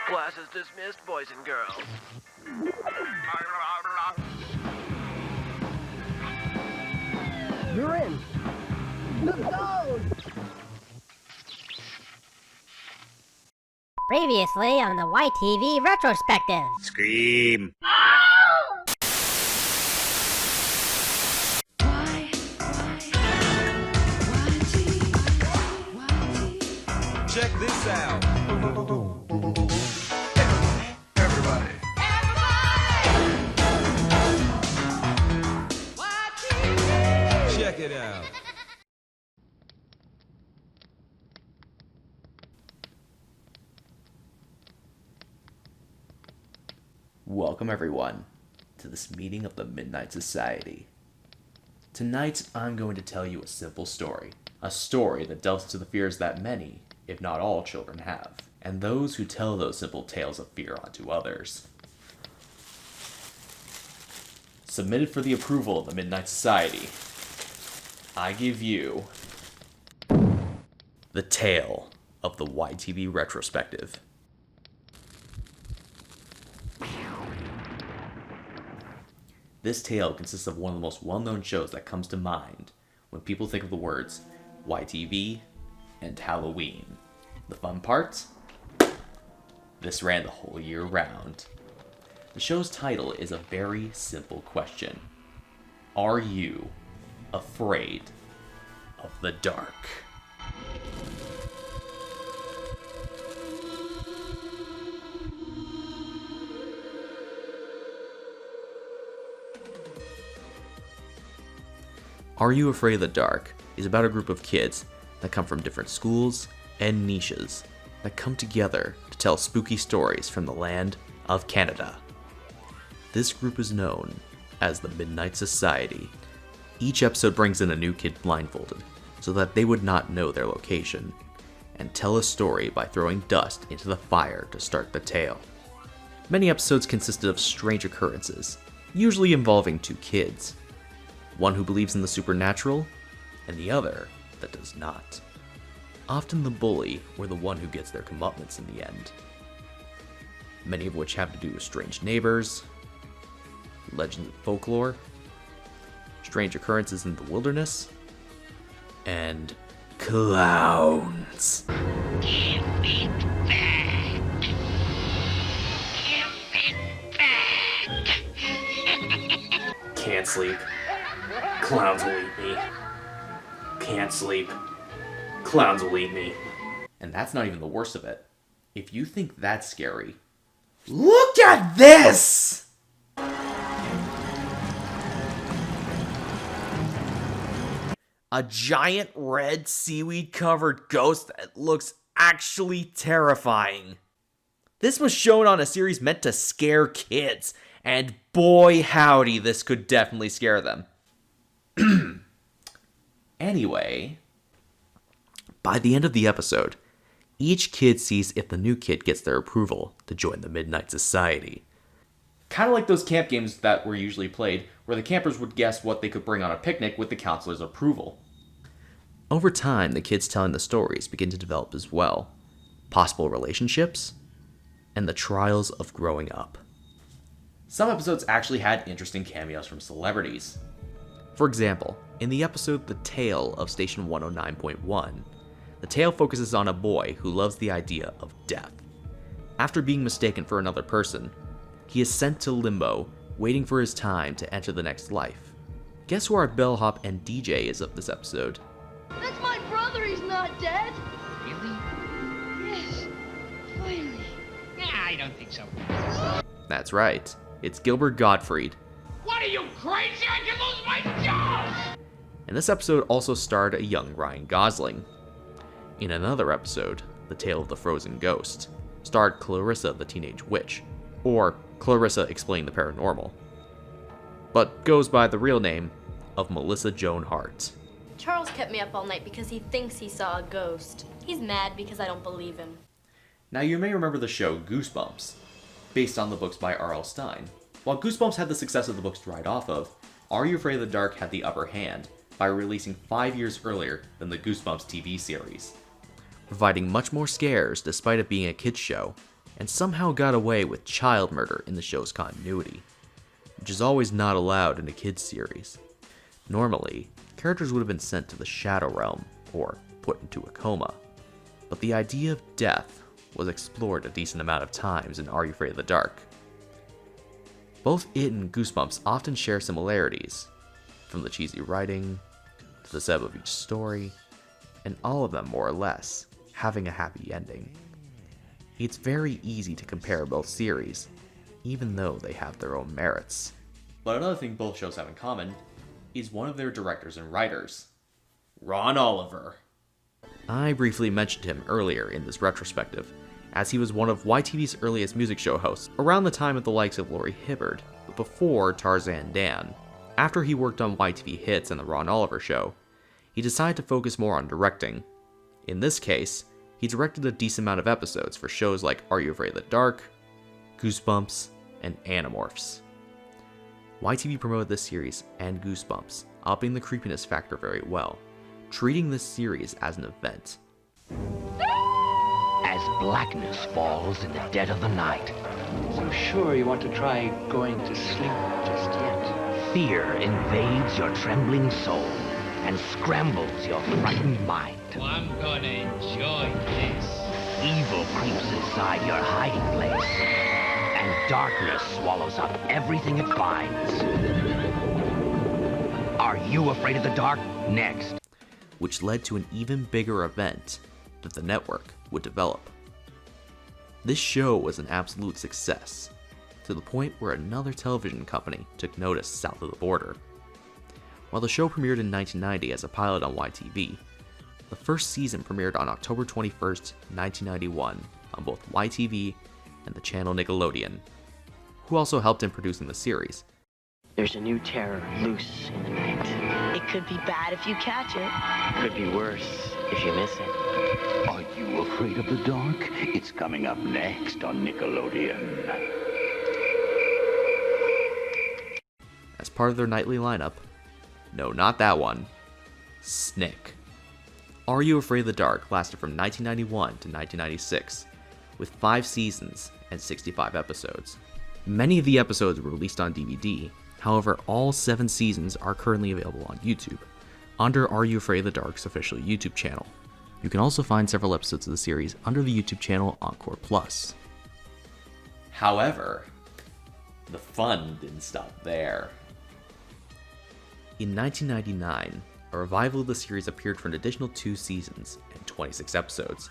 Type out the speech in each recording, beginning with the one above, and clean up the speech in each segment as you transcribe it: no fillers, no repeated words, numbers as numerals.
Class is dismissed, boys and girls. You're in. Let's go! Previously on the YTV Retrospective. Scream! Check this out. Everybody. Check it out. Welcome everyone to this meeting of the Midnight Society. Tonight I'm going to tell you a simple story. A story that delves into the fears that many, if not all, children have, and those who tell those simple tales of fear onto others. Submitted for the approval of the Midnight Society, I give you the tale of the YTV Retrospective. This tale consists of one of the most well-known shows that comes to mind when people think of the words YTV and Halloween. The fun part? This ran the whole year round. The show's title is a very simple question. Are you afraid of the dark? Are You Afraid of the Dark is about a group of kids that come from different schools and niches that come together to tell spooky stories from the land of Canada. This group is known as the Midnight Society. Each episode brings in a new kid blindfolded so that they would not know their location, and tell a story by throwing dust into the fire to start the tale. Many episodes consisted of strange occurrences, usually involving two kids. One who believes in the supernatural, and the other that does not. Often the bully were the one who gets their comeuppance in the end. Many of which have to do with strange neighbors, legends and folklore, strange occurrences in the wilderness, and clowns. Give it back. Give it back. Can't sleep. Clowns will eat me. Can't sleep. Clowns will eat me. And that's not even the worst of it. If you think that's scary, look at this! A giant red seaweed-covered ghost that looks actually terrifying. This was shown on a series meant to scare kids, and boy howdy, this could definitely scare them. Anyway, by the end of the episode, each kid sees if the new kid gets their approval to join the Midnight Society. Kind of like those camp games that were usually played, where the campers would guess what they could bring on a picnic with the counselor's approval. Over time, the kids telling the stories begin to develop as well. Possible relationships, and the trials of growing up. Some episodes actually had interesting cameos from celebrities. For example, in the episode The Tale of Station 109.1, the tale focuses on a boy who loves the idea of death. After being mistaken for another person, he is sent to limbo, waiting for his time to enter the next life. Guess who our bellhop and DJ is of this episode? That's my brother, he's not dead. Really? Yes, finally. Nah, I don't think so. That's right, it's Gilbert Gottfried. What are you, crazy? I can lose my job! And this episode also starred a young Ryan Gosling. In another episode, The Tale of the Frozen Ghost, starred Clarissa the Teenage Witch, or Clarissa Explaining the Paranormal, but goes by the real name of Melissa Joan Hart. Charles kept me up all night because he thinks he saw a ghost. He's mad because I don't believe him. Now you may remember the show Goosebumps, based on the books by R.L. Stine. While Goosebumps had the success of the books to ride off of, Are You Afraid of the Dark had the upper hand by releasing 5 years earlier than the Goosebumps TV series, providing much more scares despite it being a kids show, and somehow got away with child murder in the show's continuity, which is always not allowed in a kids series. Normally, characters would have been sent to the Shadow Realm, or put into a coma, but the idea of death was explored a decent amount of times in Are You Afraid of the Dark? Both it and Goosebumps often share similarities, from the cheesy writing, to the setup of each story, and all of them more or less having a happy ending. It's very easy to compare both series, even though they have their own merits. But another thing both shows have in common is one of their directors and writers, Ron Oliver. I briefly mentioned him earlier in this retrospective, as he was one of YTV's earliest music show hosts, around the time of the likes of Laurie Hibbard, but before Tarzan Dan. After he worked on YTV Hits and The Ron Oliver Show, he decided to focus more on directing. In this case, he directed a decent amount of episodes for shows like Are You Afraid of the Dark, Goosebumps, and Animorphs. YTV promoted this series and Goosebumps, upping the creepiness factor very well, treating this series as an event. As blackness falls in the dead of the night, I'm sure you want to try going to sleep just yet. fear invades your trembling soul and scrambles your frightened mind. Well, I'm gonna enjoy this. Evil creeps inside your hiding place, and darkness swallows up everything it finds. Are You Afraid of the Dark? Next. Which led to an even bigger event that the network would develop. This show was an absolute success, to the point where another television company took notice south of the border. While the show premiered in 1990 as a pilot on YTV, the first season premiered on October 21st, 1991 on both YTV and the channel Nickelodeon, who also helped in producing the series. There's a new terror loose in the night. It could be bad if you catch it. Could be worse if you miss it. Are You Afraid of the Dark? It's coming up next on Nickelodeon. As part of their nightly lineup, no, not that one, Snick. Are You Afraid of the Dark lasted from 1991 to 1996, with 5 seasons and 65 episodes. Many of the episodes were released on DVD, however, all 7 seasons are currently available on YouTube, under Are You Afraid of the Dark's official YouTube channel. You can also find several episodes of the series under the YouTube channel Encore Plus. However, the fun didn't stop there. In 1999, a revival of the series appeared for an additional 2 seasons and 26 episodes,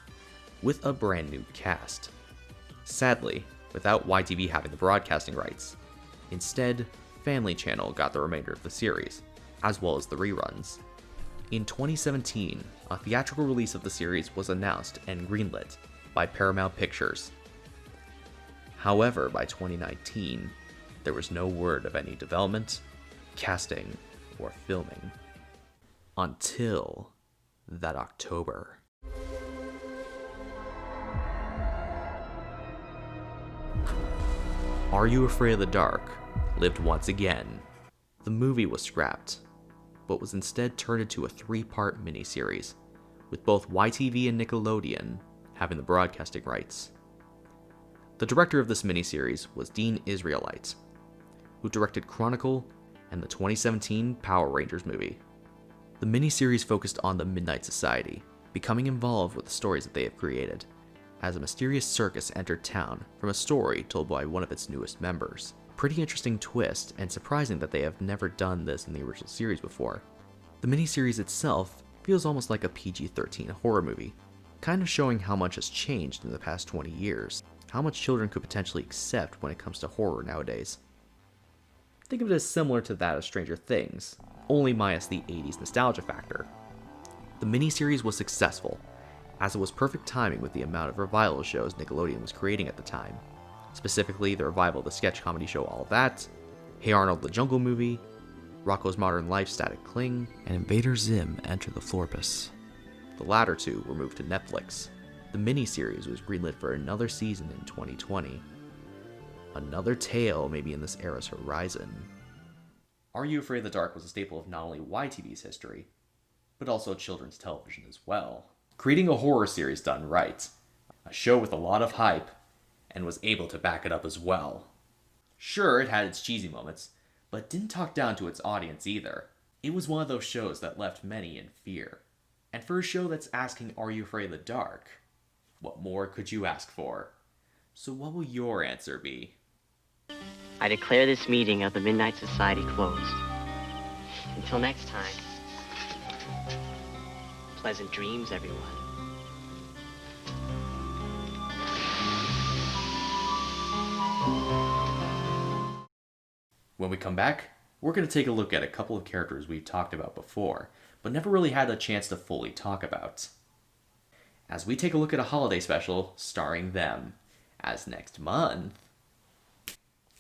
with a brand new cast. Sadly, without YTV having the broadcasting rights. Instead, Family Channel got the remainder of the series, as well as the reruns. In 2017, a theatrical release of the series was announced and greenlit by Paramount Pictures. However, by 2019, there was no word of any development, casting, or filming. Until that October. Are You Afraid of the Dark lived once again. The movie was scrapped, but was instead turned into a 3-part miniseries, with both YTV and Nickelodeon having the broadcasting rights. The director of this miniseries was Dean Israelite, who directed Chronicle and the 2017 Power Rangers movie. The miniseries focused on the Midnight Society, becoming involved with the stories that they have created, as a mysterious circus entered town from a story told by one of its newest members. Pretty interesting twist, and surprising that they have never done this in the original series before. The miniseries itself feels almost like a PG-13 horror movie, kind of showing how much has changed in the past 20 years, how much children could potentially accept when it comes to horror nowadays. Think of it as similar to that of Stranger Things, only minus the 80s nostalgia factor. The miniseries was successful, as it was perfect timing with the amount of revival shows Nickelodeon was creating at the time. Specifically, the revival of the sketch comedy show All That, Hey Arnold the Jungle Movie, Rocko's Modern Life Static Cling, and Invader Zim Enter the Florpus. The latter 2 were moved to Netflix. The miniseries was greenlit for another season in 2020. Another tale may be in this era's horizon. Are You Afraid of the Dark was a staple of not only YTV's history, but also children's television as well. Creating a horror series done right, a show with a lot of hype, and was able to back it up as well. Sure, it had its cheesy moments, but didn't talk down to its audience either. It was one of those shows that left many in fear. And for a show that's asking, are you afraid of the dark? What more could you ask for? So what will your answer be? I declare this meeting of the Midnight Society closed. Until next time, pleasant dreams, everyone. When we come back, we're going to take a look at a couple of characters we've talked about before, but never really had a chance to fully talk about. As we take a look at a holiday special starring them, as next month...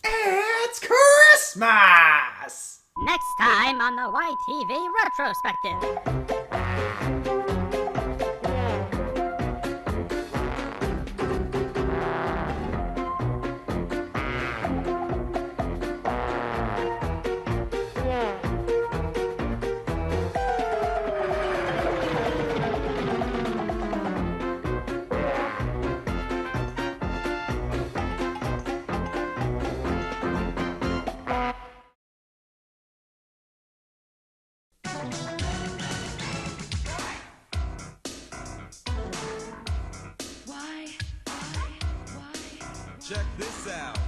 It's Christmas! Next time on the YTV Retrospective. Check this out.